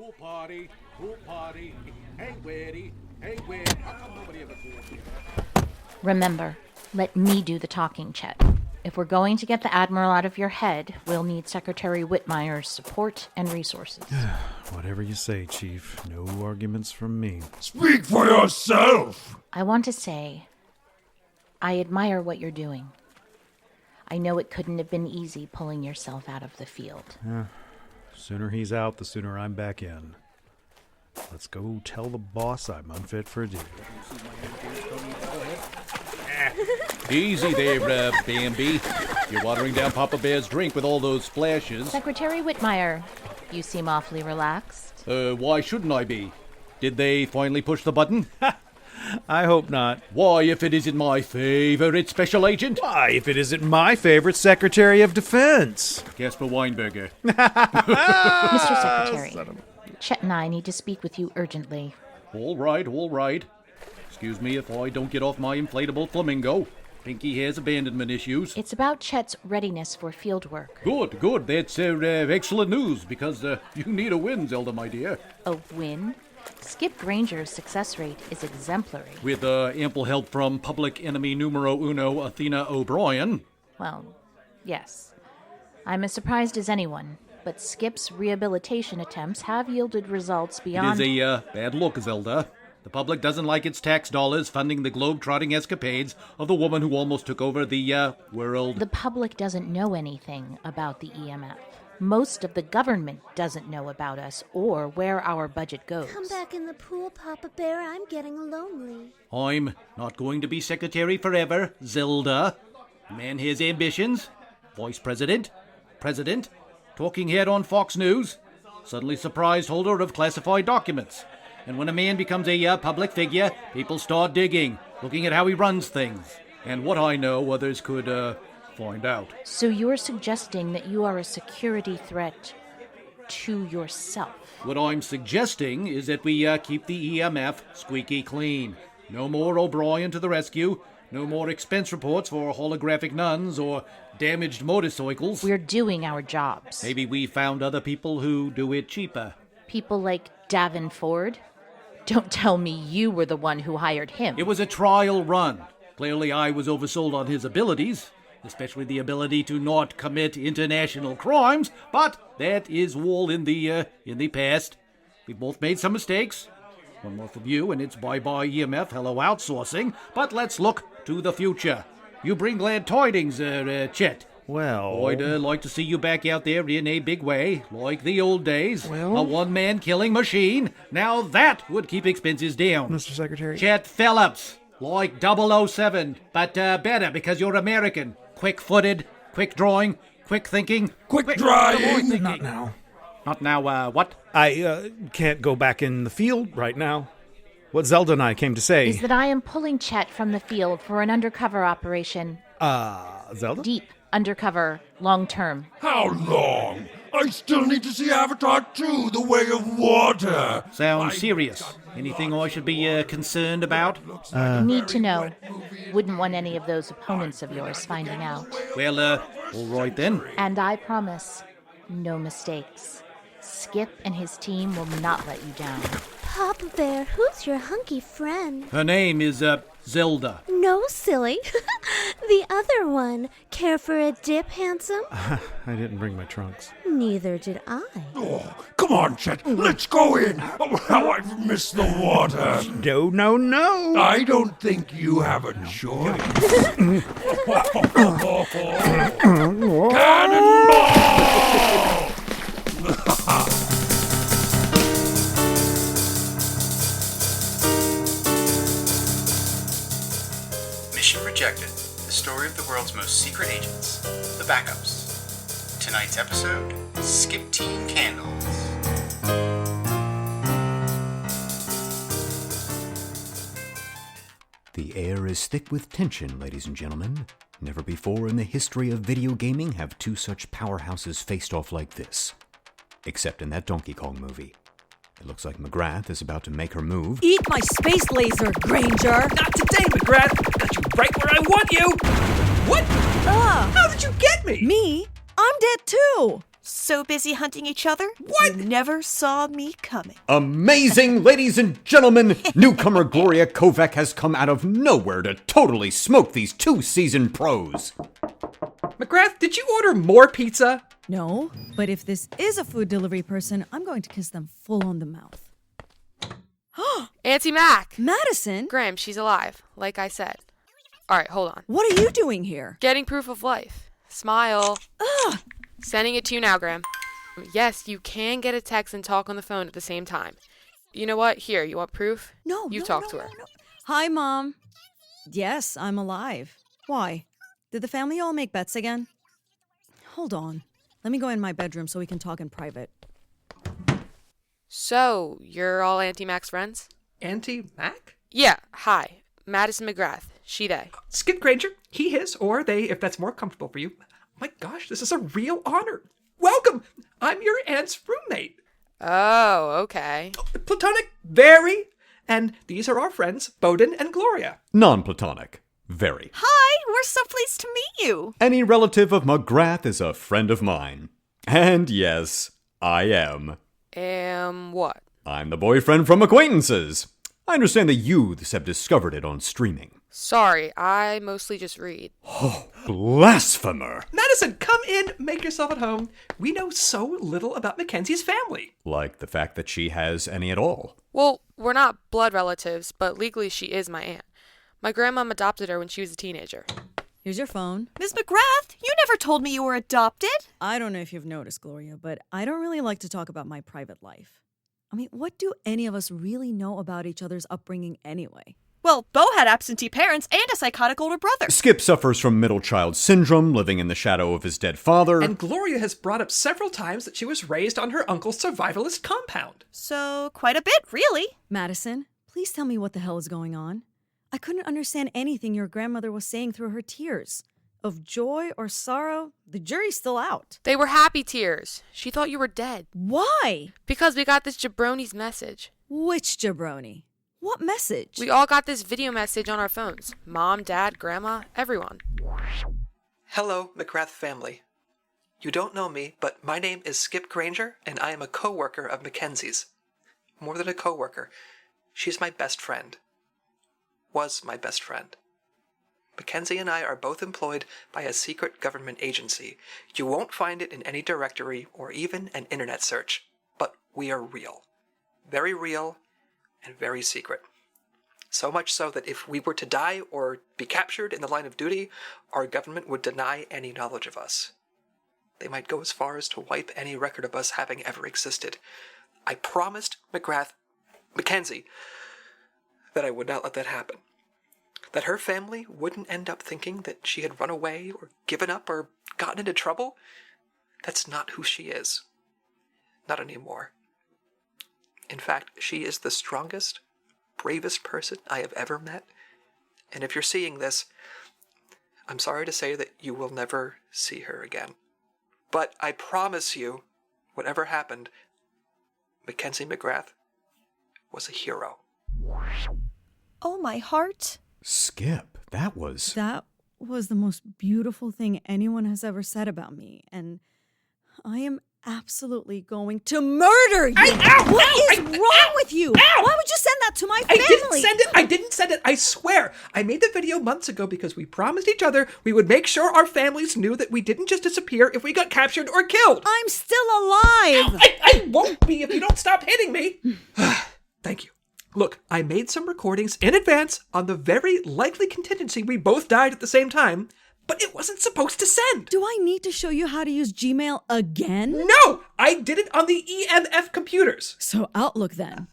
Pool party. Hey, Weddy. How come nobody ever calls me that? Remember, let me do the talking, Chet. If we're going to get the Admiral out of your head, we'll need Secretary Whitmire's support and resources. Whatever you say, Chief. No arguments from me. Speak for yourself! I want to say, I admire what you're doing. I know it couldn't have been easy pulling yourself out of the field. Sooner he's out, the sooner I'm back in. Let's go tell the boss I'm unfit for duty. Easy there, Bambi. You're watering down Papa Bear's drink with all those splashes. Secretary Whitmire, you seem awfully relaxed. Why shouldn't I be? Did they finally push the button? I hope not. Why, if it isn't my favorite special agent? Why, if it isn't my favorite Secretary of Defense? Casper Weinberger. Mr. Secretary, Chet and I need to speak with you urgently. All right. Excuse me if I don't get off my inflatable flamingo. Pinky has abandonment issues. It's about Chet's readiness for field work. Good. That's excellent news, because you need a win, Zelda, my dear. A win? Skip Granger's success rate is exemplary. With ample help from public enemy numero uno, Athena O'Brien. Well, yes. I'm as surprised as anyone, but Skip's rehabilitation attempts have yielded results beyond... It is a bad look, Zelda. The public doesn't like its tax dollars funding the globe-trotting escapades of the woman who almost took over the world. The public doesn't know anything about the EMF. Most of the government doesn't know about us or where our budget goes. Come back in the pool, Papa Bear. I'm getting lonely. I'm not going to be secretary forever, Zelda. Man has ambitions. Vice president, president, talking head on Fox News, suddenly surprised holder of classified documents. And when a man becomes a public figure, people start digging, looking at how he runs things. And what I know, others could find out. So you're suggesting that you are a security threat to yourself? What I'm suggesting is that we keep the EMF squeaky clean. No more O'Brien to the rescue. No more expense reports for holographic nuns or damaged motorcycles. We're doing our jobs. Maybe we found other people who do it cheaper. People like Davin Ford? Don't tell me you were the one who hired him. It was a trial run. Clearly I was oversold on his abilities, especially the ability to not commit international crimes, but that is all in the past. We've both made some mistakes. One more from you, and it's bye-bye EMF, hello outsourcing. But let's look to the future. You bring glad tidings, Chet. Well... I'd like to see you back out there in a big way, like the old days. Well... A one-man killing machine. Now that would keep expenses down. Mr. Secretary... Chet Phillips, like 007, but better because you're American. Quick-footed, quick drawing, quick thinking. Quick drying! Not now. Not now, what? I can't go back in the field right now. What Zelda and I came to say... Is that I am pulling Chet from the field for an undercover operation. Zelda? Deep, undercover, long-term. How long? I still need to see Avatar 2, The Way of Water. Sounds serious. Anything I should be concerned about? Need to know. Wouldn't want any of those opponents of yours finding out. Well, all right then. And I promise, no mistakes. Skip and his team will not let you down. Papa Bear, who's your hunky friend? Her name is, Zelda. No, silly. The other one. Care for a dip, handsome? I didn't bring my trunks. Neither did I. Oh, come on, Chet. Let's go in. Oh, how I've missed the water. No. I don't think you have a choice. Cannonball! Mission Rejected, the story of the world's most secret agents, the backups. Tonight's episode, Skipteen Candles. The air is thick with tension, ladies and gentlemen. Never before in the history of video gaming have two such powerhouses faced off like this. Except in that Donkey Kong movie. It looks like McGrath is about to make her move. Eat my space laser, Granger! Not today, McGrath! Got you right where I want you! What? How did you get me? Me? I'm dead too! So busy hunting each other? What? You never saw me coming. Amazing, ladies and gentlemen! Newcomer Gloria Kovak has come out of nowhere to totally smoke these 2 seasoned pros. McGrath, did you order more pizza? No, but if this is a food delivery person, I'm going to kiss them full on the mouth. Auntie Mac! Maddison? Graham, she's alive, like I said. Alright, hold on. What are you doing here? Getting proof of life. Smile. Ugh! Sending it to you now, Graham. Yes, you can get a text and talk on the phone at the same time. You know what? Here, you want proof? You talk to her. No. Hi, Mom. Yes, I'm alive. Why? Did the family all make bets again? Hold on. Let me go in my bedroom so we can talk in private. So, you're all Auntie Mac's friends? Auntie Mac? Yeah, hi. Maddison McGrath. She, they. Skip Granger, he, his, or they, if that's more comfortable for you. My gosh, this is a real honor. Welcome! I'm your aunt's roommate. Oh, okay. Platonic, very. And these are our friends, Bowden and Gloria. Non-platonic. Very. Hi, we're so pleased to meet you. Any relative of McGrath is a friend of mine. And yes, I am. What? I'm the boyfriend from acquaintances. I understand the youths have discovered it on streaming. Sorry, I mostly just read. Oh, blasphemer! Maddison, come in, make yourself at home. We know so little about Mackenzie's family. Like the fact that she has any at all. Well, we're not blood relatives, but legally she is my aunt. My grandmom adopted her when she was a teenager. Here's your phone. Miss McGrath, you never told me you were adopted. I don't know if you've noticed, Gloria, but I don't really like to talk about my private life. I mean, what do any of us really know about each other's upbringing anyway? Well, Bo had absentee parents and a psychotic older brother. Skip suffers from middle child syndrome, living in the shadow of his dead father. And Gloria has brought up several times that she was raised on her uncle's survivalist compound. So, quite a bit, really. Madison, please tell me what the hell is going on. I couldn't understand anything your grandmother was saying through her tears. Of joy or sorrow, the jury's still out. They were happy tears. She thought you were dead. Why? Because we got this jabroni's message. Which jabroni? What message? We all got this video message on our phones. Mom, Dad, Grandma, everyone. Hello, McGrath family. You don't know me, but my name is Skip Granger, and I am a co-worker of Mackenzie's. More than a co-worker, she's my best friend. Was my best friend. Mackenzie and I are both employed by a secret government agency. You won't find it in any directory or even an internet search, but we are real. Very real and very secret. So much so that if we were to die or be captured in the line of duty, our government would deny any knowledge of us. They might go as far as to wipe any record of us having ever existed. I promised Mackenzie, that I would not let that happen. That her family wouldn't end up thinking that she had run away or given up or gotten into trouble. That's not who she is. Not anymore. In fact, she is the strongest, bravest person I have ever met. And if you're seeing this, I'm sorry to say that you will never see her again. But I promise you, whatever happened, Mackenzie McGrath was a hero. Oh, my heart. Skip, that was the most beautiful thing anyone has ever said about me, and I am absolutely going to murder you. What is wrong with you? Why would you send that to my family? I didn't send it. I swear. I made the video months ago because we promised each other we would make sure our families knew that we didn't just disappear if we got captured or killed. I'm still alive. I won't be if you don't stop hitting me. Thank you. Look, I made some recordings in advance on the very likely contingency we both died at the same time, but it wasn't supposed to send. Do I need to show you how to use Gmail again? No! I did it on the EMF computers. So Outlook then?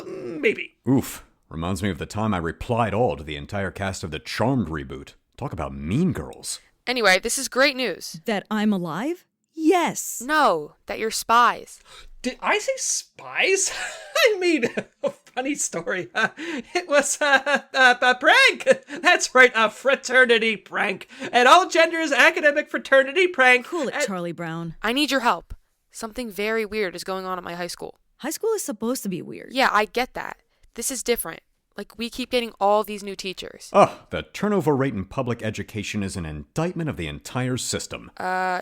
Maybe. Oof. Reminds me of the time I replied all to the entire cast of the Charmed reboot. Talk about Mean Girls. Anyway, this is great news. That I'm alive? Yes. No, that you're spies. Did I say spies? I mean, a funny story. It was a prank. That's right, a fraternity prank. An all-genders academic fraternity prank. Cool it, Charlie Brown. I need your help. Something very weird is going on at my high school. High school is supposed to be weird. Yeah, I get that. This is different. Like, we keep getting all these new teachers. Oh, the turnover rate in public education is an indictment of the entire system.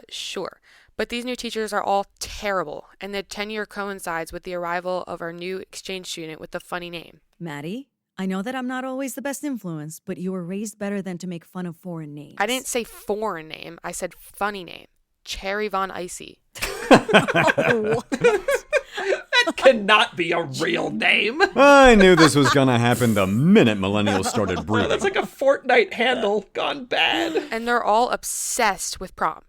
Sure. But these new teachers are all terrible, and their tenure coincides with the arrival of our new exchange student with the funny name. Maddie, I know that I'm not always the best influence, but you were raised better than to make fun of foreign names. I didn't say foreign name. I said funny name. Cherry Von Icy. That cannot be a real name. I knew this was gonna happen the minute millennials started breathing. That's like a Fortnite handle gone bad. And they're all obsessed with prom.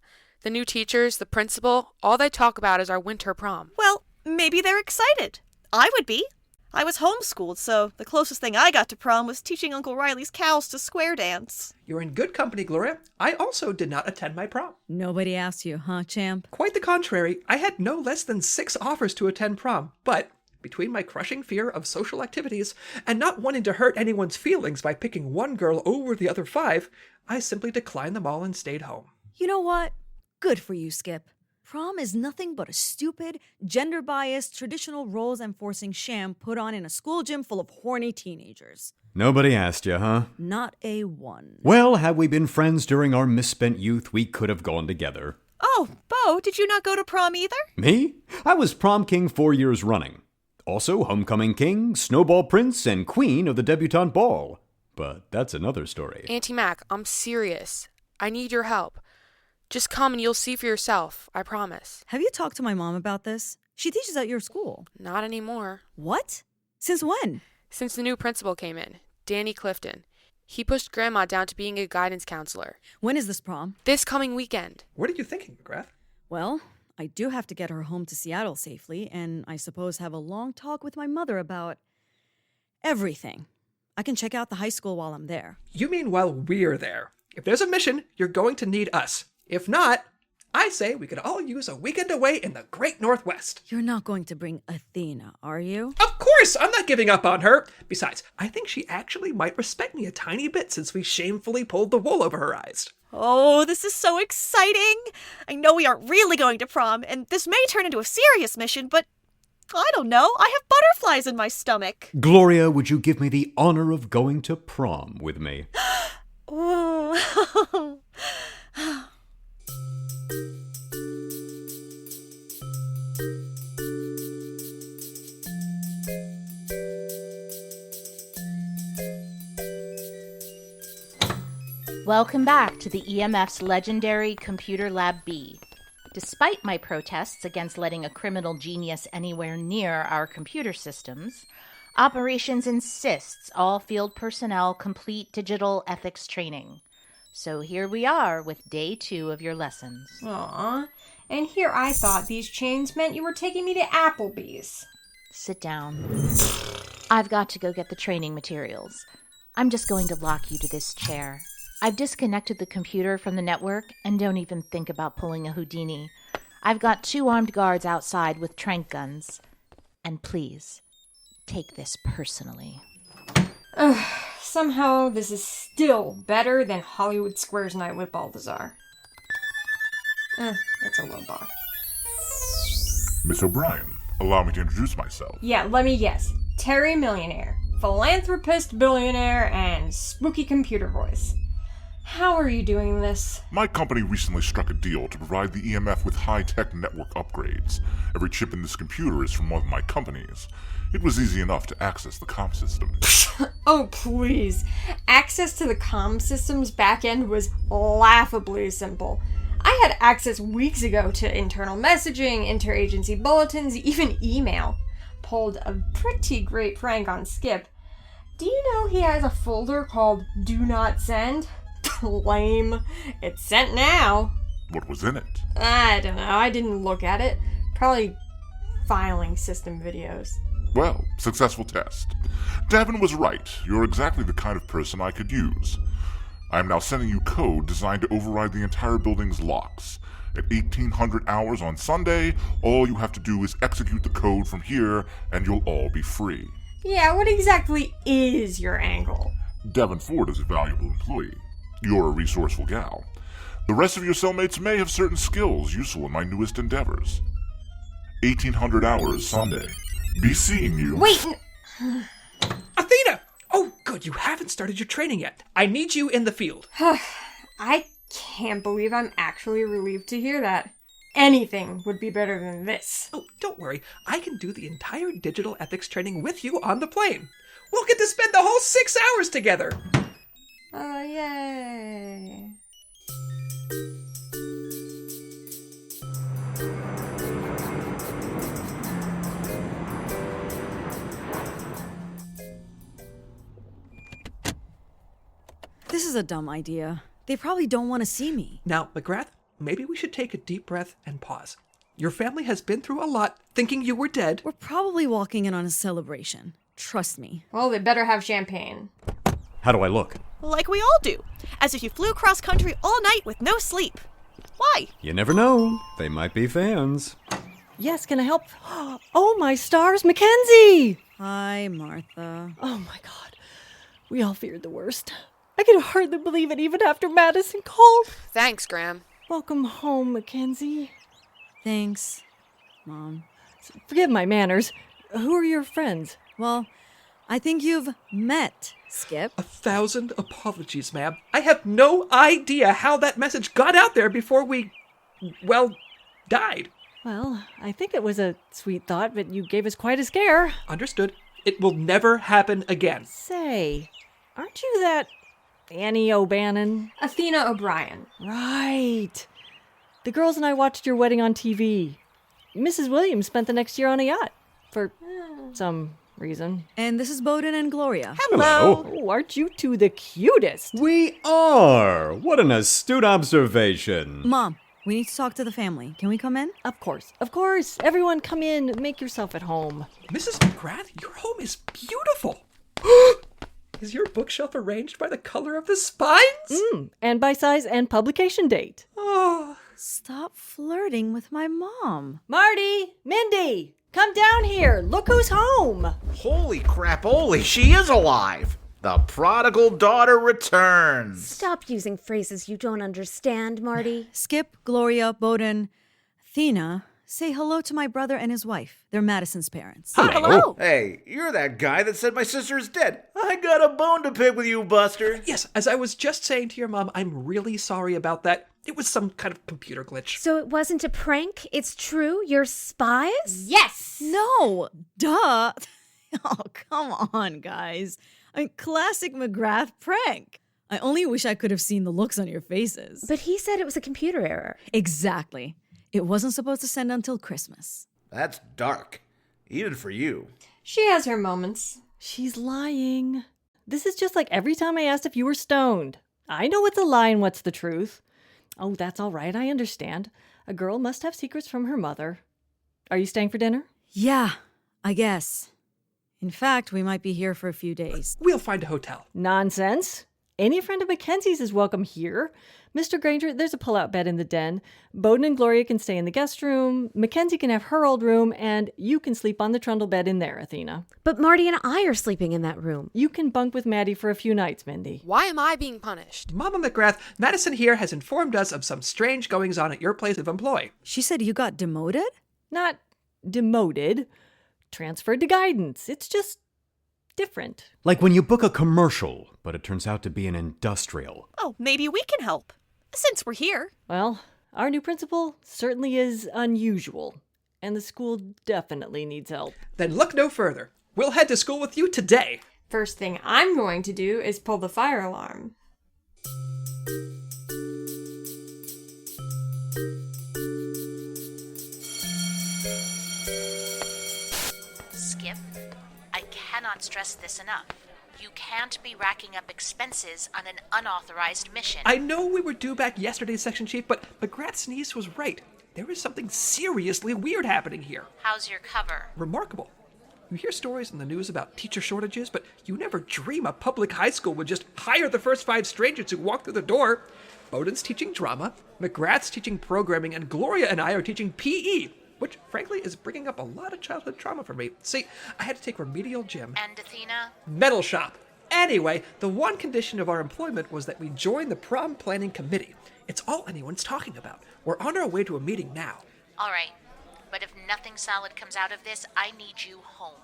The new teachers, the principal, all they talk about is our winter prom. Well, maybe they're excited. I would be. I was homeschooled, so the closest thing I got to prom was teaching Uncle Riley's cows to square dance. You're in good company, Gloria. I also did not attend my prom. Nobody asked you, huh, champ? Quite the contrary. I had no less than 6 offers to attend prom, but between my crushing fear of social activities and not wanting to hurt anyone's feelings by picking one girl over the other 5, I simply declined them all and stayed home. You know what? Good for you, Skip. Prom is nothing but a stupid, gender-biased, traditional roles-enforcing sham put on in a school gym full of horny teenagers. Nobody asked you, huh? Not a one. Well, had we been friends during our misspent youth, we could have gone together. Oh, Bo, did you not go to prom either? Me? I was prom king 4 years running. Also homecoming king, snowball prince, and queen of the debutante ball. But that's another story. Auntie Mac, I'm serious. I need your help. Just come and you'll see for yourself, I promise. Have you talked to my mom about this? She teaches at your school. Not anymore. What? Since when? Since the new principal came in, Danny Clifton. He pushed Grandma down to being a guidance counselor. When is this prom? This coming weekend. What are you thinking, McGrath? Well, I do have to get her home to Seattle safely, and I suppose have a long talk with my mother about everything. I can check out the high school while I'm there. You mean while we're there? If there's a mission, you're going to need us. If not, I say we could all use a weekend away in the great Northwest. You're not going to bring Athena, are you? Of course, I'm not giving up on her. Besides, I think she actually might respect me a tiny bit since we shamefully pulled the wool over her eyes. Oh, this is so exciting. I know we aren't really going to prom, and this may turn into a serious mission, but I don't know. I have butterflies in my stomach. Gloria, would you give me the honor of going to prom with me? Oh. Welcome back to the EMF's legendary Computer Lab B. Despite my protests against letting a criminal genius anywhere near our computer systems, Operations insists all field personnel complete digital ethics training. So here we are with day 2 of your lessons. Aw, and here I thought these chains meant you were taking me to Applebee's. Sit down. I've got to go get the training materials. I'm just going to lock you to this chair. I've disconnected the computer from the network and don't even think about pulling a Houdini. I've got 2 armed guards outside with tranq guns. And please, take this personally. Somehow this is still better than Hollywood Squares Night with Balthazar. That's a low bar. Miss O'Brien, allow me to introduce myself. Yeah, let me guess. Terry Millionaire, philanthropist billionaire, and spooky computer voice. How are you doing this? My company recently struck a deal to provide the EMF with high-tech network upgrades. Every chip in this computer is from one of my companies. It was easy enough to access the comm system. Oh, please. Access to the comm system's backend was laughably simple. I had access weeks ago to internal messaging, interagency bulletins, even email. Pulled a pretty great prank on Skip. Do you know he has a folder called Do Not Send? Lame. It's sent now. What was in it? I don't know. I didn't look at it. Probably filing system videos. Well, successful test. Davin was right. You're exactly the kind of person I could use. I am now sending you code designed to override the entire building's locks. At 1800 hours on Sunday, all you have to do is execute the code from here, and you'll all be free. Yeah, what exactly is your angle? Devin Ford is a valuable employee. You're a resourceful gal. The rest of your cellmates may have certain skills useful in my newest endeavors. 1800 hours Sunday. Be seeing you. Wait! Athena! Oh, good, you haven't started your training yet. I need you in the field. I can't believe I'm actually relieved to hear that. anything would be better than this. Oh, don't worry. I can do the entire digital ethics training with you on the plane. We'll get to spend the whole 6 hours together. Oh, yay. This is a dumb idea. They probably don't want to see me. Now, McGrath, maybe we should take a deep breath and pause. Your family has been through a lot thinking you were dead. We're probably walking in on a celebration. Trust me. Well, they better have champagne. How do I look? Like we all do. As if you flew cross country all night with no sleep. Why? You never know. They might be fans. Yes, can I help? Oh, my stars, Mackenzie! Hi, Martha. Oh, my God. We all feared the worst. I can hardly believe it even after Maddison called. Thanks, Graham. Welcome home, Mackenzie. Thanks, Mom. Forgive my manners. Who are your friends? Well, I think you've met Skip. 1,000 apologies, ma'am. I have no idea how that message got out there before we, well, died. Well, I think it was a sweet thought, but you gave us quite a scare. Understood. It will never happen again. Say, aren't you that Annie O'Bannon? Athena O'Brien. Right. The girls and I watched your wedding on TV. Mrs. Williams spent the next year on a yacht. For some reason. And this is Bowden and Gloria. Hello. Oh, aren't you two the cutest? We are! What an astute observation. Mom, we need to talk to the family. Can we come in? Of course. Of course. Everyone come in. Make yourself at home. Mrs. McGrath, your home is beautiful. Is your bookshelf arranged by the color of the spines? And by size and publication date. Oh. Stop flirting with my mom. Marty! Mindy! Come down here. Look who's home. Holy crap-oli, she is alive. The prodigal daughter returns. Stop using phrases you don't understand, Marty. Skip, Gloria, Bowden, Athena, say hello to my brother and his wife. They're Madison's parents. Hello. Hey, you're that guy that said my sister is dead. I got a bone to pick with you, Buster. Yes, as I was just saying to your mom, I'm really sorry about that. It was some kind of computer glitch. So it wasn't a prank? It's true? You're spies? Yes! No! Duh! Oh, come on, guys. A classic McGrath prank. I only wish I could have seen the looks on your faces. But he said it was a computer error. Exactly. It wasn't supposed to send until Christmas. That's dark. Even for you. She has her moments. She's lying. This is just like every time I asked if you were stoned. I know what's a lie and what's the truth. Oh, that's all right. I understand. A girl must have secrets from her mother. Are you staying for dinner? Yeah, I guess. In fact, we might be here for a few days. We'll find a hotel. Nonsense. Any friend of Mackenzie's is welcome here. Mr. Granger, there's a pull-out bed in the den. Bowden and Gloria can stay in the guest room. Mackenzie can have her old room, and you can sleep on the trundle bed in there, Athena. But Marty and I are sleeping in that room. You can bunk with Maddie for a few nights, Mindy. Why am I being punished? Mama McGrath, Maddison here has informed us of some strange goings-on at your place of employ. She said you got demoted? Not demoted. Transferred to guidance. It's just different. Like when you book a commercial, but it turns out to be an industrial. Oh, maybe we can help. Since we're here. Well, our new principal certainly is unusual, and the school definitely needs help. Then look no further. We'll head to school with you today. First thing I'm going to do is pull the fire alarm. Skip, I cannot stress this enough. You can't be racking up expenses on an unauthorized mission. I know we were due back yesterday, Section Chief, but McGrath's niece was right. There is something seriously weird happening here. How's your cover? Remarkable. You hear stories in the news about teacher shortages, but you never dream a public high school would just hire the first 5 strangers who walk through the door. Bowden's teaching drama, McGrath's teaching programming, and Gloria and I are teaching PE, which, frankly, is bringing up a lot of childhood trauma for me. See, I had to take remedial gym. And Athena? Metal shop. Anyway, the one condition of our employment was that we join the prom planning committee. It's all anyone's talking about. We're on our way to a meeting now. All right, but if nothing solid comes out of this, I need you home.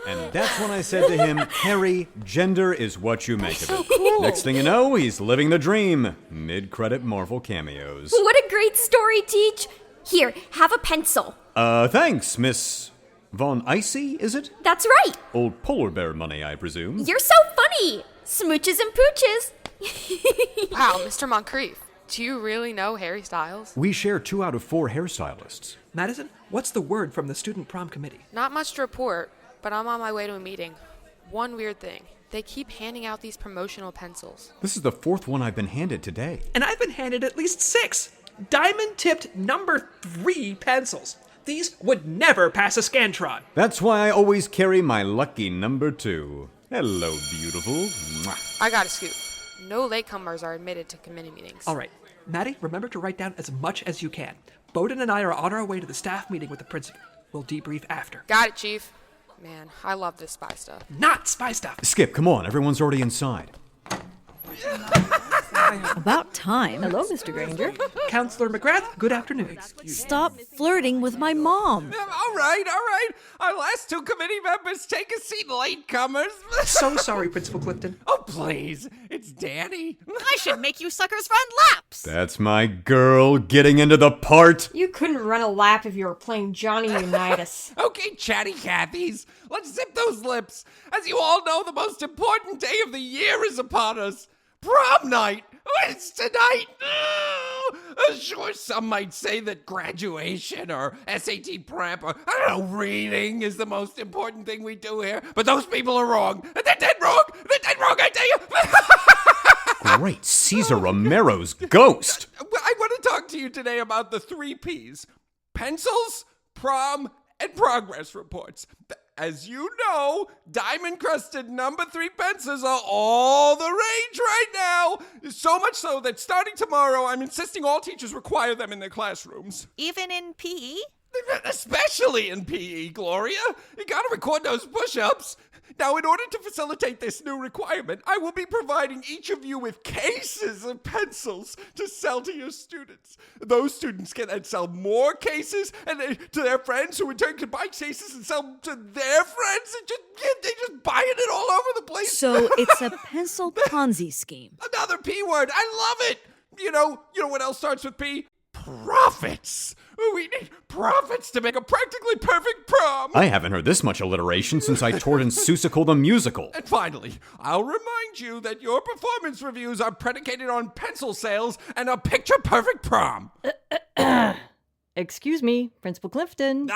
And that's when I said to him, Harry, gender is what you make of it. So cool. Next thing you know, he's living the dream. Mid-credit Marvel cameos. What a great story, Teach. Here, have a pencil. Thanks, Miss Von Icy, is it? That's right. Old polar bear money, I presume. You're so funny. Smooches and pooches. Wow, Mr. Montcrief, do you really know Harry Styles? We share 2 out of 4 hairstylists. Maddison, what's the word from the student prom committee? Not much to report, but I'm on my way to a meeting. One weird thing. They keep handing out these promotional pencils. This is the 4th one I've been handed today. And I've been handed at least 6 diamond-tipped number 3 pencils. These would never pass a Scantron. That's why I always carry my lucky number 2. Hello, beautiful. Mwah. I got a scoop. No latecomers are admitted to committee meetings. All right. Maddie, remember to write down as much as you can. Bowden and I are on our way to the staff meeting with the principal. We'll debrief after. Got it, Chief. Man, I love this spy stuff. Not spy stuff! Skip, come on. Everyone's already inside. About time. Hello, Mr. Granger. Counselor McGrath, good afternoon. Stop flirting with my mom. All right. Our last 2 committee members take a seat, latecomers. So sorry, Principal Clifton. Oh, please. It's Danny. I should make you suckers run laps. That's my girl getting into the part. You couldn't run a lap if you were playing Johnny Unitas. Okay, chatty Cathy's. Let's zip those lips. As you all know, the most important day of the year is upon us. Prom night. It's tonight. Sure, some might say that graduation or SAT prep or, I don't know, reading is the most important thing we do here. But those people are wrong. They're dead wrong. They're dead wrong, I tell you. Great Caesar Romero's ghost. I want to talk to you today about the 3 Ps. Pencils, prom, and progress reports. As you know, diamond-crusted number 3 pencils are all the rage right now. So much so that starting tomorrow, I'm insisting all teachers require them in their classrooms. Even in PE? Especially in PE, Gloria. You gotta record those push-ups. Now, in order to facilitate this new requirement, I will be providing each of you with cases of pencils to sell to your students. Those students can then sell more cases and to their friends, who in turn can buy cases and sell to their friends. And they just buying it all over the place. So it's a pencil Ponzi scheme. Another P word. I love it. You know what else starts with P? Profits. We need profits to make a practically perfect prom. I haven't heard this much alliteration since I toured in Seussical the Musical. And finally, I'll remind you that your performance reviews are predicated on pencil sales and a picture-perfect prom. Excuse me, Principal Clifton.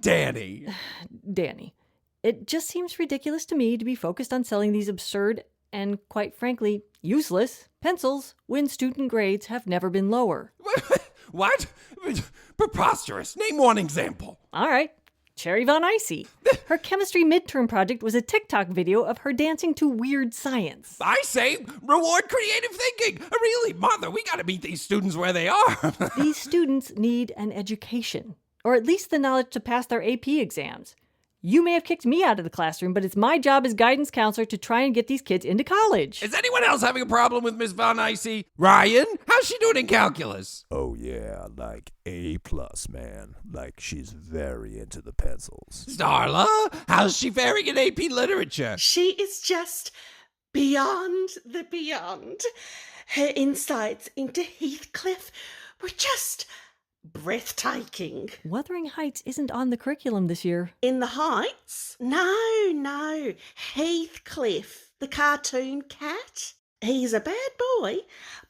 Danny. Danny, it just seems ridiculous to me to be focused on selling these absurd and, quite frankly, useless pencils when student grades have never been lower. What? Preposterous. Name one example. All right. Cherry Von Icy. Her chemistry midterm project was a TikTok video of her dancing to Weird Science. I say reward creative thinking. Really, Mother, we gotta meet these students where they are. These students need an education, or at least the knowledge to pass their AP exams. You may have kicked me out of the classroom, but it's my job as guidance counselor to try and get these kids into college. Is anyone else having a problem with Miss Von Icy? Ryan, how's she doing in calculus? Oh yeah, like A+, man. Like she's very into the pencils. Starla, how's she faring in AP literature? She is just beyond the beyond. Her insights into Heathcliff were just breathtaking. Wuthering Heights isn't on the curriculum this year. In the Heights? No. Heathcliff, the cartoon cat. He's a bad boy,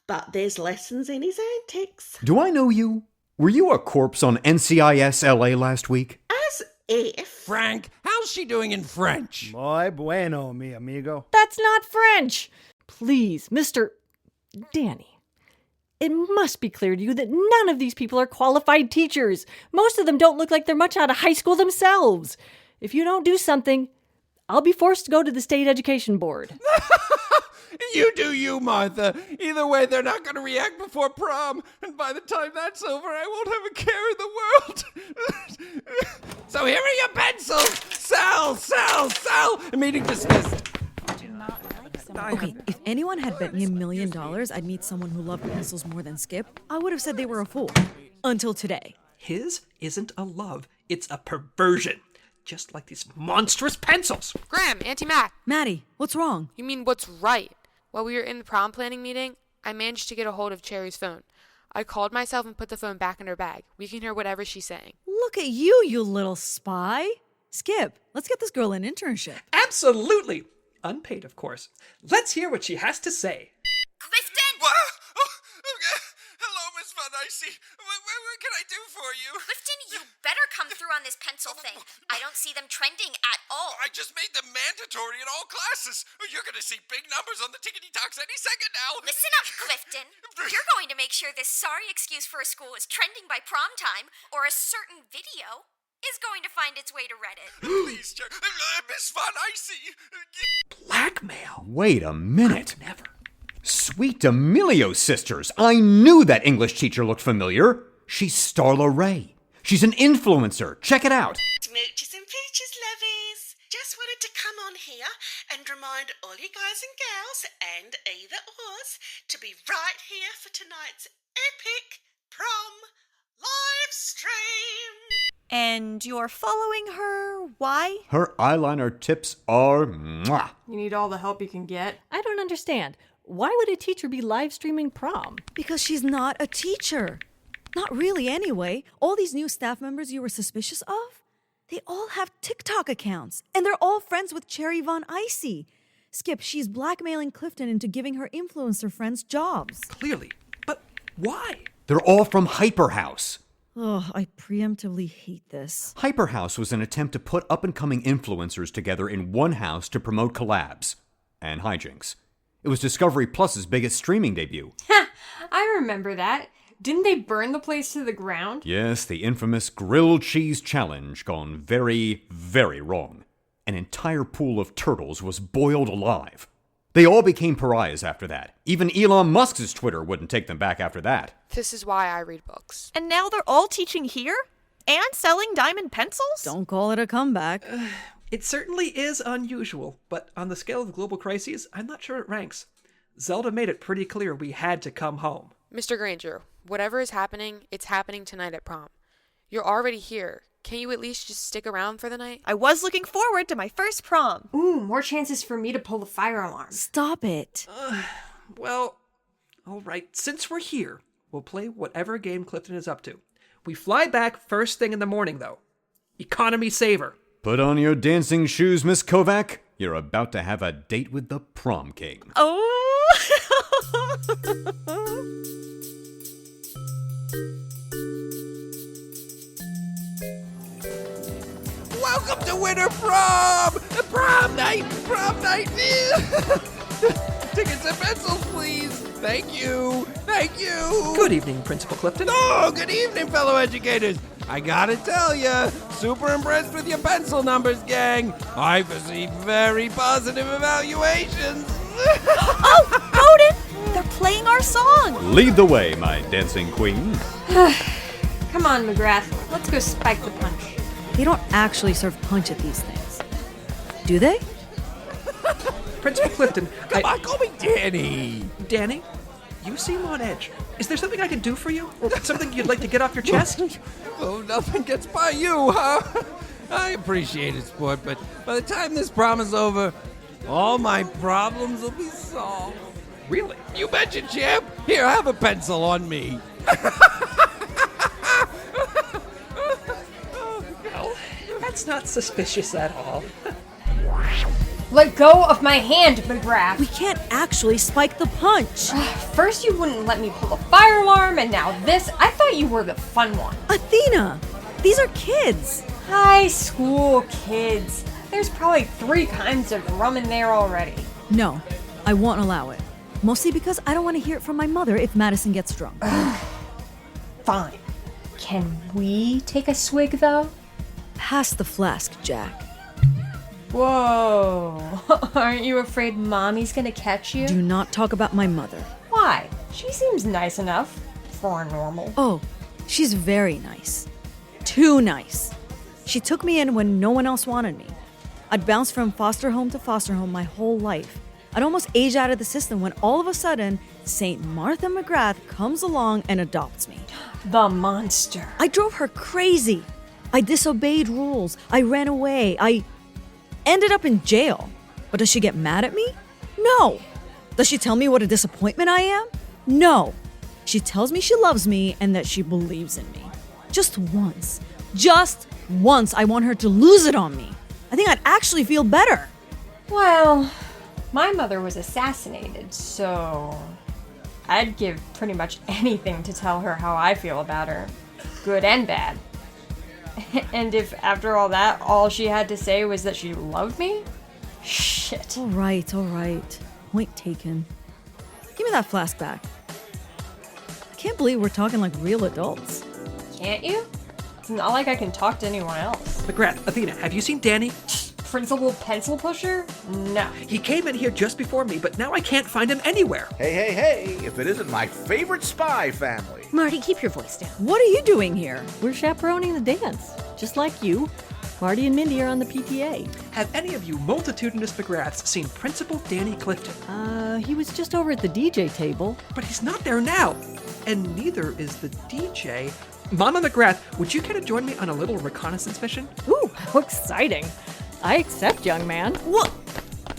but there's lessons in his antics. Do I know you? Were you a corpse on NCIS LA last week? As if. Frank, how's she doing in French? Muy bueno, mi amigo. That's not French! Please, Mr. Danny. It must be clear to you that none of these people are qualified teachers. Most of them don't look like they're much out of high school themselves. If you don't do something, I'll be forced to go to the state education board. You do you, Martha. Either way, they're not going to react before prom. And by the time that's over, I won't have a care in the world. So here are your pencils. Sell. Meeting dismissed. Okay, if anyone had bet me $1 million I'd meet someone who loved pencils more than Skip, I would have said they were a fool. Until today. His isn't a love, it's a perversion. just like these monstrous pencils. Graham, Auntie Mac. Maddie, what's wrong? You mean what's right? While we were in the prom planning meeting, I managed to get a hold of Cherry's phone. I called myself and put the phone back in her bag. We can hear whatever she's saying. Look at you, you little spy. Skip, let's get this girl an internship. Absolutely. Unpaid, of course. Let's hear what she has to say. Clifton! What? Hello, Miss Van Icy. What can I do for you? Clifton, you better come through on this pencil thing. I don't see them trending at all. I just made them mandatory in all classes. You're going to see big numbers on the tickety-talks any second now. Listen up, Clifton. You're going to make sure this sorry excuse for a school is trending by prom time, or a certain video is going to find its way to Reddit. Please, Miss Van Icy. Blackmail? Wait a minute. Never. Sweet DeAngelis sisters. I knew that English teacher looked familiar. She's Starla Ray. She's an influencer. Check it out. Smooches and pooches, lovies. Just wanted to come on here and remind all you guys and gals, and either ors, to be right here for tonight's epic prom live stream. And you're following her? Why? Her eyeliner tips are mwah. You need all the help you can get. I don't understand. Why would a teacher be live streaming prom? Because she's not a teacher. Not really, anyway. All these new staff members you were suspicious of, they all have TikTok accounts, and they're all friends with Cherry Von Icy. Skip, she's blackmailing Clifton into giving her influencer friends jobs. Clearly. But why? They're all from Hyperhouse. Oh, I preemptively hate this. Hyperhouse was an attempt to put up-and-coming influencers together in one house to promote collabs and hijinks. It was Discovery Plus's biggest streaming debut. I remember that. Didn't they burn the place to the ground? Yes, the infamous grilled cheese challenge gone very, very wrong. An entire pool of turtles was boiled alive. They all became pariahs after that. Even Elon Musk's Twitter wouldn't take them back after that. This is why I read books. And now they're all teaching here? And selling diamond pencils? Don't call it a comeback. It certainly is unusual, but on the scale of global crises, I'm not sure it ranks. Zelda made it pretty clear we had to come home. Mr. Granger, whatever is happening, it's happening tonight at prom. You're already here. Can you at least just stick around for the night? I was looking forward to my first prom. Ooh, more chances for me to pull the fire alarm. Stop it. Well, all right, since we're here, we'll play whatever game Clifton is up to. We fly back first thing in the morning, though. Economy saver. Put on your dancing shoes, Miss Kovak. You're about to have a date with the prom king. Oh! Welcome to Winter Prom! Prom night! Prom night! Tickets and pencils, please! Thank you! Thank you! Good evening, Principal Clifton. Oh, good evening, fellow educators! I gotta tell ya, super impressed with your pencil numbers, gang. I've received very positive evaluations. Oh, Bowden! They're playing our song! Lead the way, my dancing queen. Come on, McGrath. Let's go spike the punch. They don't actually serve punch at these things. Do they? Principal Clifton, Come on, call me Danny. Danny, you seem on edge. Is there something I can do for you? Or something you'd like to get off your chest? Oh, nothing gets by you, huh? I appreciate it, sport, but by the time this prom is over, all my problems will be solved. Really? You betcha, champ. Here, have a pencil on me. Well, that's not suspicious at all. Let go of my hand, McGrath. We can't actually spike the punch. First you wouldn't let me pull the fire alarm, and now this. I thought you were the fun one. Athena, these are kids. High school kids. There's probably 3 kinds of rum in there already. No, I won't allow it. Mostly because I don't want to hear it from my mother if Maddison gets drunk. Fine. Can we take a swig, though? Pass the flask, Jack. Whoa. Aren't you afraid Mommy's gonna catch you? Do not talk about my mother. Why? She seems nice enough for normal. Oh, she's very nice. Too nice. She took me in when no one else wanted me. I'd bounced from foster home to foster home my whole life. I'd almost aged out of the system when all of a sudden, St. Martha McGrath comes along and adopts me. The monster. I drove her crazy. I disobeyed rules. I ran away. I ended up in jail. But does she get mad at me? No. Does she tell me what a disappointment I am? No. She tells me she loves me and that she believes in me. Just once. Just once I want her to lose it on me. I think I'd actually feel better. Well, my mother was assassinated, so I'd give pretty much anything to tell her how I feel about her, good and bad. And if after all that, all she had to say was that she loved me? Shit. All right. Point taken. Give me that flask back. I can't believe we're talking like real adults. Can't you? It's not like I can talk to anyone else. McGrath, Athena, have you seen Danny? Principal pencil pusher? No. He came in here just before me, but now I can't find him anywhere. Hey, if it isn't my favorite spy family. Marty, keep your voice down. What are you doing here? We're chaperoning the dance, just like you. Marty and Mindy are on the PTA. Have any of you multitudinous McGraths seen Principal Danny Clifton? He was just over at the DJ table. But he's not there now. And neither is the DJ. Mama McGrath, would you care to join me on a little reconnaissance mission? Ooh, how exciting. I accept, young man. What?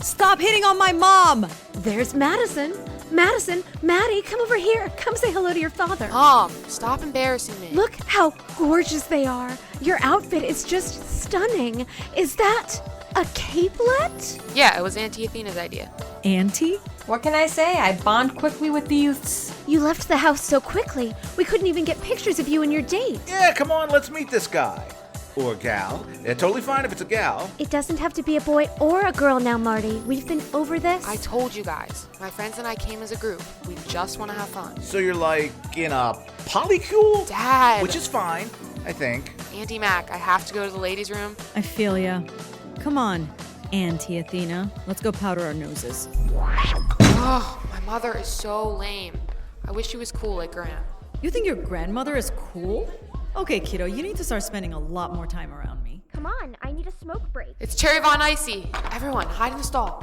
Stop hitting on my mom! There's Maddison. Maddie, come over here. Come say hello to your father. Mom, stop embarrassing me. Look how gorgeous they are. Your outfit is just stunning. Is that a capelet? Yeah, it was Auntie Athena's idea. Auntie? What can I say? I bond quickly with the youths. You left the house so quickly. We couldn't even get pictures of you and your date. Yeah, come on, let's meet this guy. Or gal. Yeah, totally fine if it's a gal. It doesn't have to be a boy or a girl now, Marty. We've been over this. I told you guys. My friends and I came as a group. We just want to have fun. So you're like in a polycule? Dad! Which is fine, I think. Auntie Mac, I have to go to the ladies' room. I feel ya. Come on, Auntie Athena. Let's go powder our noses. Oh, my mother is so lame. I wish she was cool like Gran. You think your grandmother is cool? Okay, kiddo, you need to start spending a lot more time around me. Come on, I need a smoke break. It's Cherry Von Icy. Everyone, hide in the stall.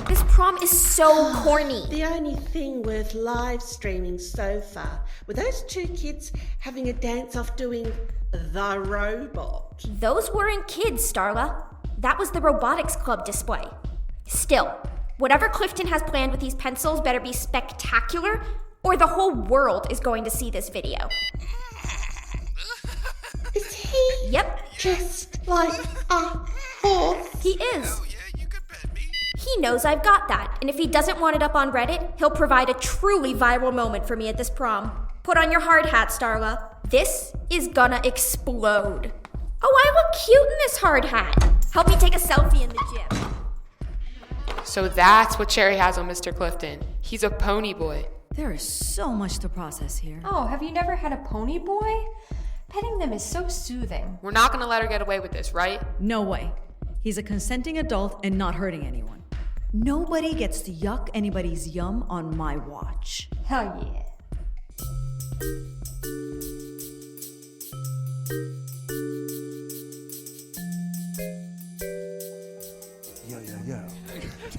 This prom is so corny. The only thing worth live streaming so far were those two kids having a dance-off doing the robot. Those weren't kids, Starla. That was the robotics club display. Still, whatever Clifton has planned with these pencils better be spectacular, or the whole world is going to see this video. Is he? Yep. Just like a horse? He is. He knows I've got that, and if he doesn't want it up on Reddit, he'll provide a truly viral moment for me at this prom. Put on your hard hat, Starla. This is gonna explode. Oh, I look cute in this hard hat. Help me take a selfie in the gym. So that's what Cherry has on Mr. Clifton. He's a pony boy. There is so much to process here. Oh, have you never had a pony boy? Petting them is so soothing. We're not gonna let her get away with this, right? No way. He's a consenting adult and not hurting anyone. Nobody gets to yuck anybody's yum on my watch. Hell yeah. Yo.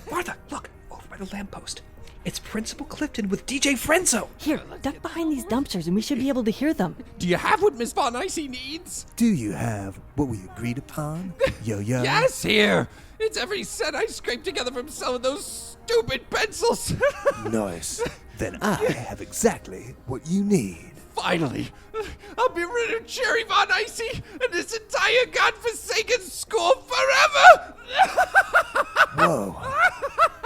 Martha, look, over by the lamppost. It's Principal Clifton with DJ Frenzo. Here, duck behind these dumpsters and we should be able to hear them. Do you have what Miss Von Icy needs? Do you have what we agreed upon? Yo. Yes, here. It's every cent I scraped together from selling those stupid pencils. Nice. Then I have exactly what you need. Finally, I'll be rid of Cherry Von Icy and this entire godforsaken school forever. Whoa.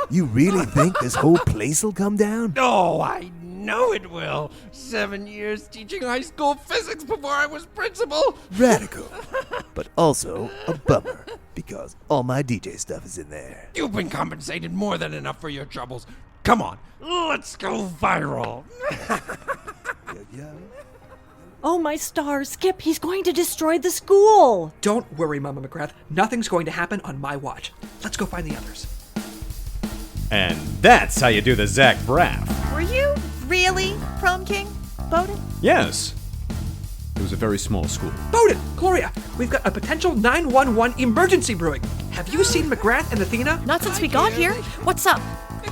You really think this whole place will come down? Oh, I know it will. 7 years teaching high school physics before I was principal. Radical, but also a bummer, because all my DJ stuff is in there. You've been compensated more than enough for your troubles. Come on, let's go viral. Oh, my stars. Skip, he's going to destroy the school. Don't worry, Mama McGrath. Nothing's going to happen on my watch. Let's go find the others. And that's how you do the Zach Braff. Were you really prom king, Bowden? Yes. It was a very small school. Bowden, Gloria, we've got a potential 911 emergency brewing. Have you seen McGrath and Athena? Not since we got here. What's up?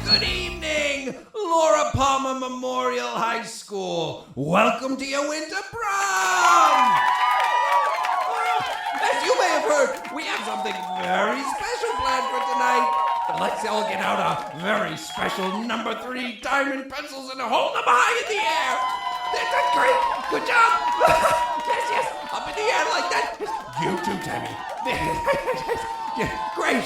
Good evening, Laura Palmer Memorial High School. Welcome to your winter prom. we have something very special planned for tonight. Let's all get out a very special number 3 diamond pencils and hold them high in the air. That's great. Good job. Yes, up in the air like that. You too, Tammy. Yeah, great.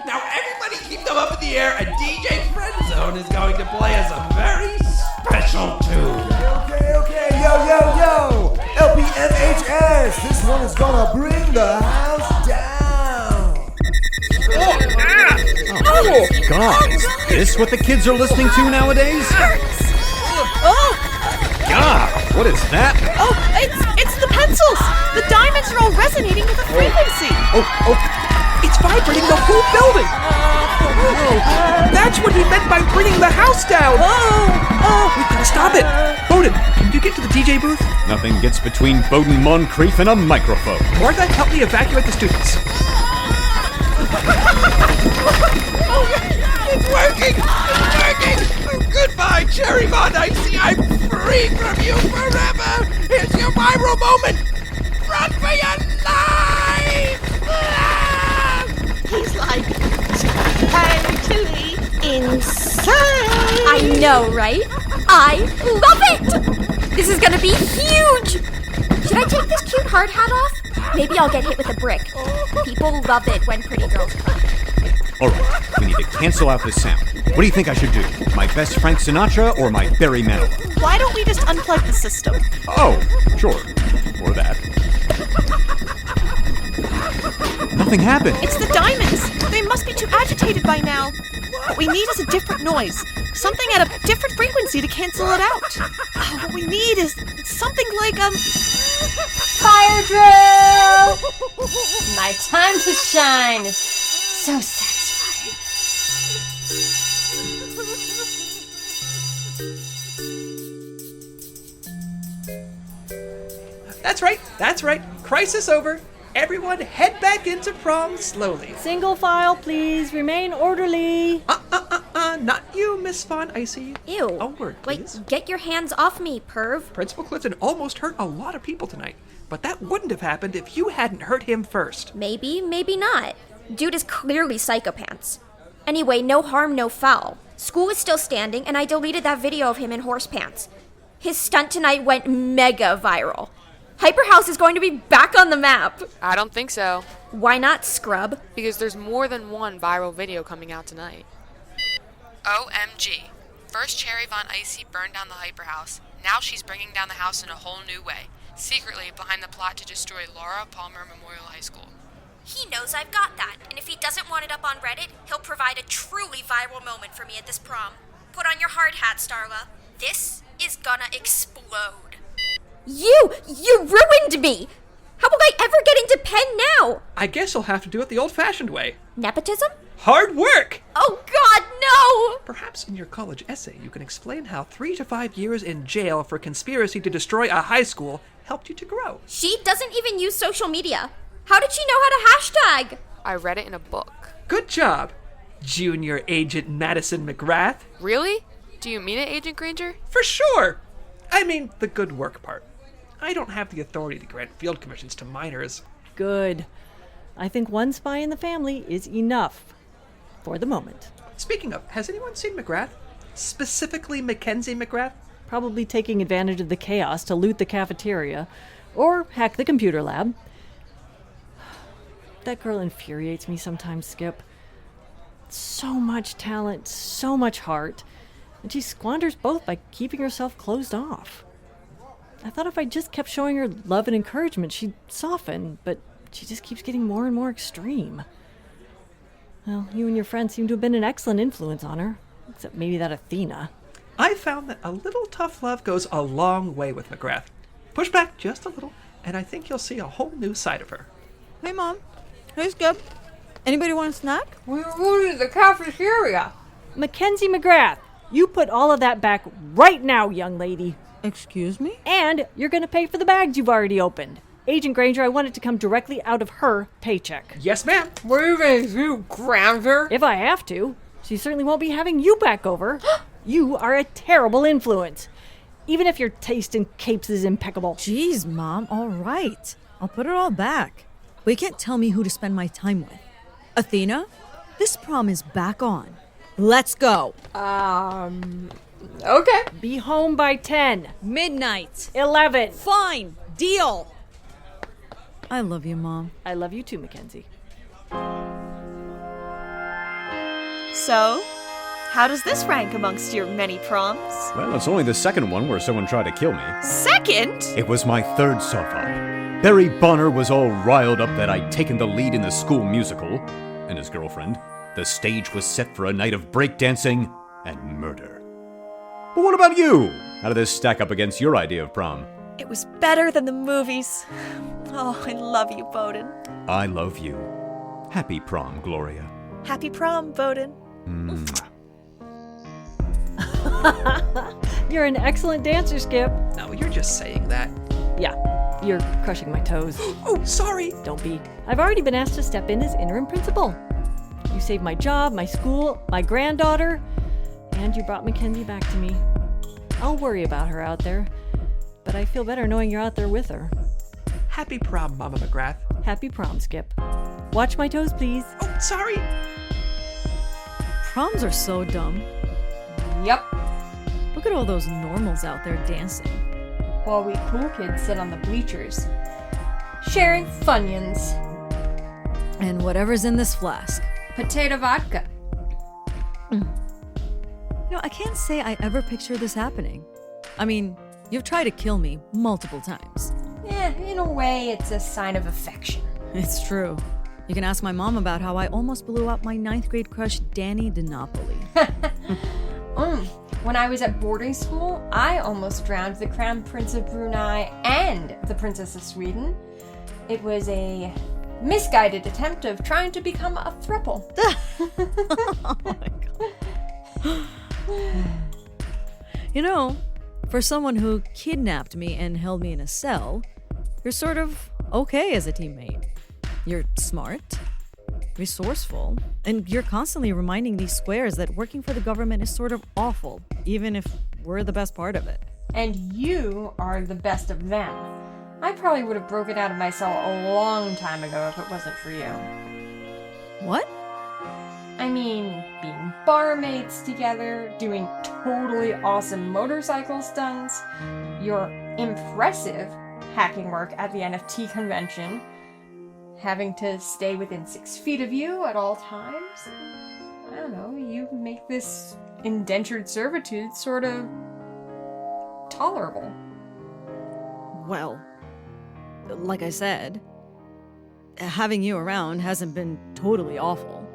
Now everybody keep them up in the air, and DJ Friendzone is going to play us a very special tune. Okay, yo, LPMHS, this one is gonna bring the house down. Oh, God, is this what the kids are listening to nowadays? God, what is that? Oh, it's the pencils! The diamonds are all resonating with the frequency! It's vibrating the whole building! That's what he meant by bringing the house down! We gotta stop it! Bowden, can you get to the DJ booth? Nothing gets between Bowden, Montcrief, and a microphone. Martha, help me evacuate the students. It's working! Oh, goodbye, Cherry Von Icy! I'm free from you forever! Here's your viral moment! Run for your life! He's like totally insane. I know, right? I love it! This is gonna be huge! Should I take this cute hard hat off? Maybe I'll get hit with a brick. People love it when pretty girls cry. All right, we need to cancel out this sound. What do you think I should do? My best Frank Sinatra or my Barry Manilow? Why don't we just unplug the system? Oh, sure. Or that. Nothing happened. It's the diamonds! They must be too agitated by now. What we need is a different noise. Something at a different frequency to cancel it out. What we need is something like, Fire drill! My time to shine. So satisfying. That's right. Crisis over. Everyone head back into prom slowly. Single file, please. Remain orderly. Not you, Miss Von Icy. Ew. A word, please. Wait, get your hands off me, perv. Principal Clifton almost hurt a lot of people tonight, but that wouldn't have happened if you hadn't hurt him first. Maybe, maybe not. Dude is clearly psychopants. Anyway, no harm, no foul. School is still standing, and I deleted that video of him in horse pants. His stunt tonight went mega viral. Hyperhouse is going to be back on the map. I don't think so. Why not, scrub? Because there's more than one viral video coming out tonight. OMG. First Cherry Von Icy burned down the Hyperhouse. Now she's bringing down the house in a whole new way. Secretly behind the plot to destroy Laura Palmer Memorial High School. He knows I've got that, and if he doesn't want it up on Reddit, he'll provide a truly viral moment for me at this prom. Put on your hard hat, Starla. This is gonna explode. You ruined me! How will I ever get into Penn now? I guess you'll have to do it the old-fashioned way. Nepotism? Hard work! Oh God, no! Perhaps in your college essay you can explain how 3 to 5 years in jail for conspiracy to destroy a high school helped you to grow. She doesn't even use social media. How did she know how to hashtag? I read it in a book. Good job, Junior Agent Maddison McGrath. Really? Do you mean it, Agent Granger? For sure! I mean the good work part. I don't have the authority to grant field commissions to minors. Good. I think one spy in the family is enough. For the moment. Speaking of, has anyone seen McGrath? Specifically Mackenzie McGrath? Probably taking advantage of the chaos to loot the cafeteria. Or hack the computer lab. That girl infuriates me sometimes, Skip. So much talent, so much heart. And she squanders both by keeping herself closed off. I thought if I just kept showing her love and encouragement, she'd soften, but she just keeps getting more and more extreme. Well, you and your friends seem to have been an excellent influence on her, except maybe that Athena. I found that a little tough love goes a long way with McGrath. Push back just a little, and I think you'll see a whole new side of her. Hey, Mom. Hey, Skip. Anybody want a snack? We're going to the cafeteria. Mackenzie McGrath, you put all of that back right now, young lady. Excuse me? And you're going to pay for the bags you've already opened. Agent Granger, I want it to come directly out of her paycheck. Yes, ma'am. What are you going to do, Granger? If I have to. She certainly won't be having you back over. You are a terrible influence. Even if your taste in capes is impeccable. Jeez, Mom. All right. I'll put it all back. but you can't tell me who to spend my time with. Athena, this prom is back on. Let's go. Okay. Be home by 10. Midnight. 11. Fine. Deal. I love you, Mom. I love you too, Mackenzie. So, how does this rank amongst your many proms? Well, it's only the second one where someone tried to kill me. Second? It was my third soap-up. Barry Bonner was all riled up that I'd taken the lead in the school musical, and his girlfriend. The stage was set for a night of breakdancing and murder. But what about you? How did this stack up against your idea of prom? It was better than the movies. Oh, I love you, Bowden. I love you. Happy prom, Gloria. Happy prom, Bowden. You're an excellent dancer, Skip. No, you're just saying that. Yeah, you're crushing my toes. Oh, sorry. Don't be. I've already been asked to step in as interim principal. You saved my job, my school, my granddaughter, and you brought Mackenzie back to me. I'll worry about her out there, but I feel better knowing you're out there with her. Happy prom, Mama McGrath. Happy prom, Skip. Watch my toes, please. Oh, sorry. Proms are so dumb. Yep. Look at all those normals out there dancing. While we cool kids sit on the bleachers, sharing Funyuns. And whatever's in this flask. Potato vodka. You know, I can't say I ever pictured this happening. I mean, you've tried to kill me multiple times. Yeah, in a way, it's a sign of affection. It's true. You can ask my mom about how I almost blew up my 9th grade crush, Danny DiNapoli. When I was at boarding school, I almost drowned the Crown Prince of Brunei and the Princess of Sweden. It was a misguided attempt of trying to become a throuple. Oh my god. You know, for someone who kidnapped me and held me in a cell, you're sort of okay as a teammate. You're smart, resourceful, and you're constantly reminding these squares that working for the government is sort of awful, even if we're the best part of it. And you are the best of them. I probably would have broken out of my cell a long time ago if it wasn't for you. What? I mean, being barmaids together, doing totally awesome motorcycle stunts, your impressive hacking work at the NFT convention, having to stay within 6 feet of you at all times. I don't know, you make this indentured servitude sort of tolerable. Well, like I said, having you around hasn't been totally awful.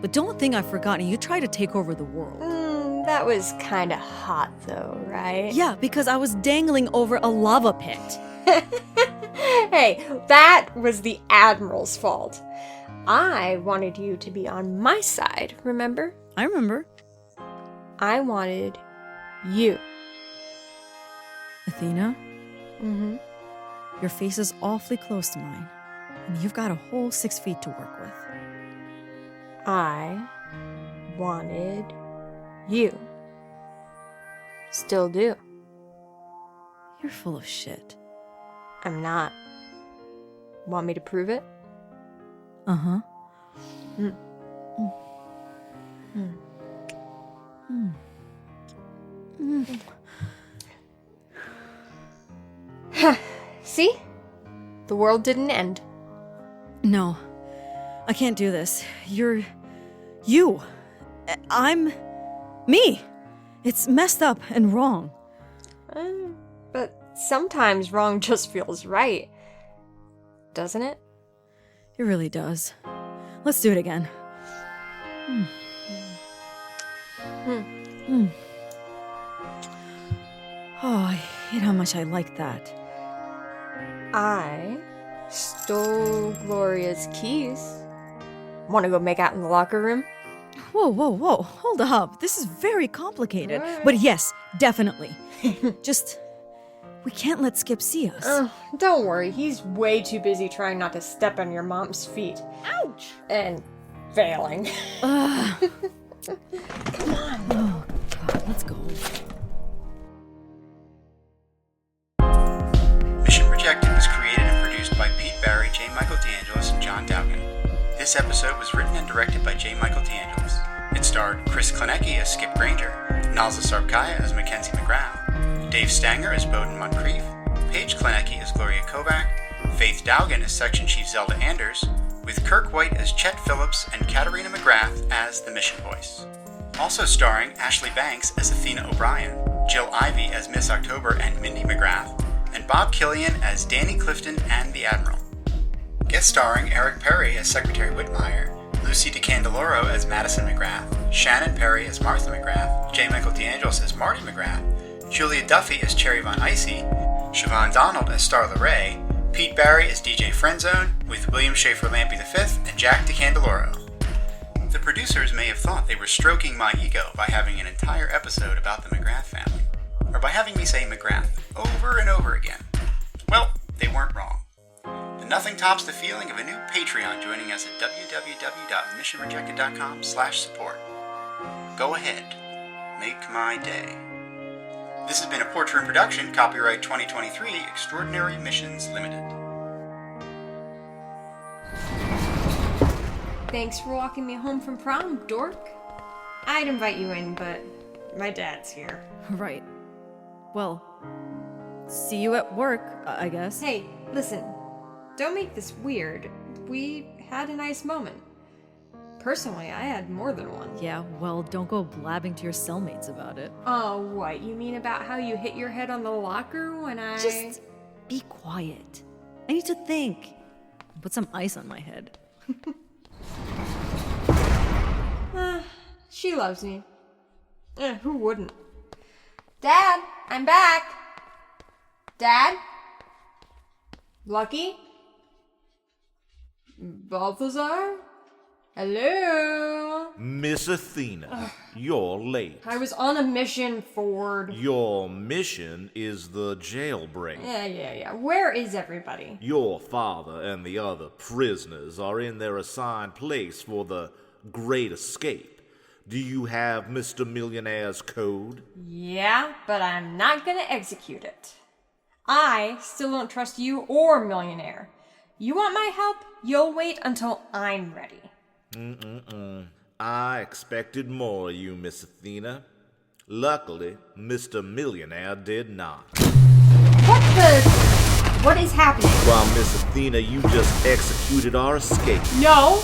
But don't think I've forgotten you tried to take over the world. That was kinda hot though, right? Yeah, because I was dangling over a lava pit. Hey, that was the Admiral's fault. I wanted you to be on my side, remember? I remember. I wanted you. Athena? Mm-hmm. Your face is awfully close to mine, and you've got a whole 6 feet to work with. I wanted you. Still do. You're full of shit. I'm not. Want me to prove it? Uh-huh. See? The world didn't end. No. I can't do this. You're... you. I'm... me. It's messed up and wrong. But sometimes wrong just feels right. Doesn't it? It really does. Let's do it again. Oh, I hate how much I like that. I stole Gloria's keys. Want to go make out in the locker room? Whoa. Hold up. This is very complicated. But yes, definitely. Just... we can't let Skip see us. Don't worry. He's way too busy trying not to step on your mom's feet. Ouch! And failing. Come on. Oh, God. Let's go. Mission Projected was created and produced by Pete Barry, J. Michael D. This episode was written and directed by J. Michael DeAngelis. It starred Chris Klaniecki as Skip Granger, Nazli Sarpkaya as Mackenzie McGrath, Dave Stanger as Bowden Montcrief, Paige Klaniecki as Gloria Kovak, Faith Dowgin as Section Chief Zelda Anders, with Kirk White as Chet Phillips and Katerina McGrath as the Mission Voice. Also starring Ashley Banks as Athena O'Brien, Jill Ivey as Miss October and Mindy McGrath, and Bob Killion as Danny Clifton and the Admiral. Guest starring Eric Perry as Secretary Whitmire, Lucy DiCandeloro as Maddison McGrath, Shannon Perry as Martha McGrath, J. Michael DeAngelis as Marty McGrath, Julia Duffy as Cherry Von Icy, Siobhan Donald as Starla Ray, Pete Barry as DJ Friendzone, with William Schaefer Lampy V and Jack DiCandeloro. The producers may have thought they were stroking my ego by having an entire episode about the McGrath family, or by having me say McGrath over and over again. Well, they weren't wrong. And nothing tops the feeling of a new Patreon joining us at www.missionrejected.com/support. Go ahead. Make my day. This has been a Portroom production, copyright 2023, Extraordinary Missions Limited. Thanks for walking me home from prom, dork. I'd invite you in, but my dad's here. Right. Well, see you at work, I guess. Hey, listen. Don't make this weird. We had a nice moment. Personally, I had more than one. Yeah, well, don't go blabbing to your cellmates about it. Oh, what? You mean about how you hit your head on the locker when I... Just be quiet. I need to think. Put some ice on my head. She loves me. Who wouldn't? Dad, I'm back. Dad? Lucky? Balthazar? Hello? Miss Athena, you're late. I was on a mission, Ford. Your mission is the jailbreak. Yeah. Where is everybody? Your father and the other prisoners are in their assigned place for the Great Escape. Do you have Mr. Millionaire's code? Yeah, but I'm not gonna execute it. I still don't trust you or Millionaire. You want my help? You'll wait until I'm ready. I expected more of you, Miss Athena. Luckily, Mr. Millionaire did not. What is happening? While Miss Athena, you just executed our escape. No,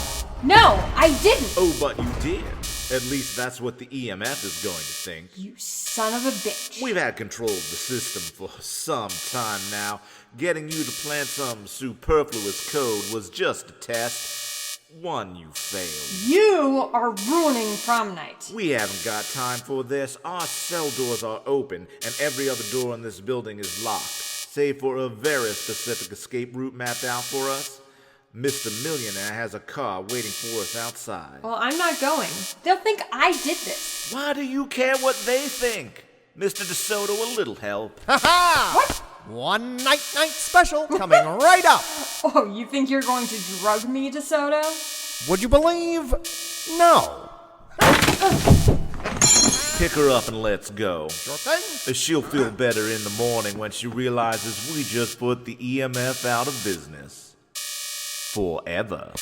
I didn't. Oh, but you did. At least that's what the EMF is going to think. You son of a bitch. We've had control of the system for some time now. Getting you to plant some superfluous code was just a test. One you failed. You are ruining prom night. We haven't got time for this. Our cell doors are open, and every other door in this building is locked, save for a very specific escape route mapped out for us. Mr. Millionaire has a car waiting for us outside. Well, I'm not going. They'll think I did this. Why do you care what they think? Mr. DeSoto, a little help. Ha-ha! What? One night special coming right up. Oh, you think you're going to drug me, DeSoto? Would you believe? No. Pick her up and let's go. Sure thing. She'll feel better in the morning when she realizes we just put the EMF out of business. Forever.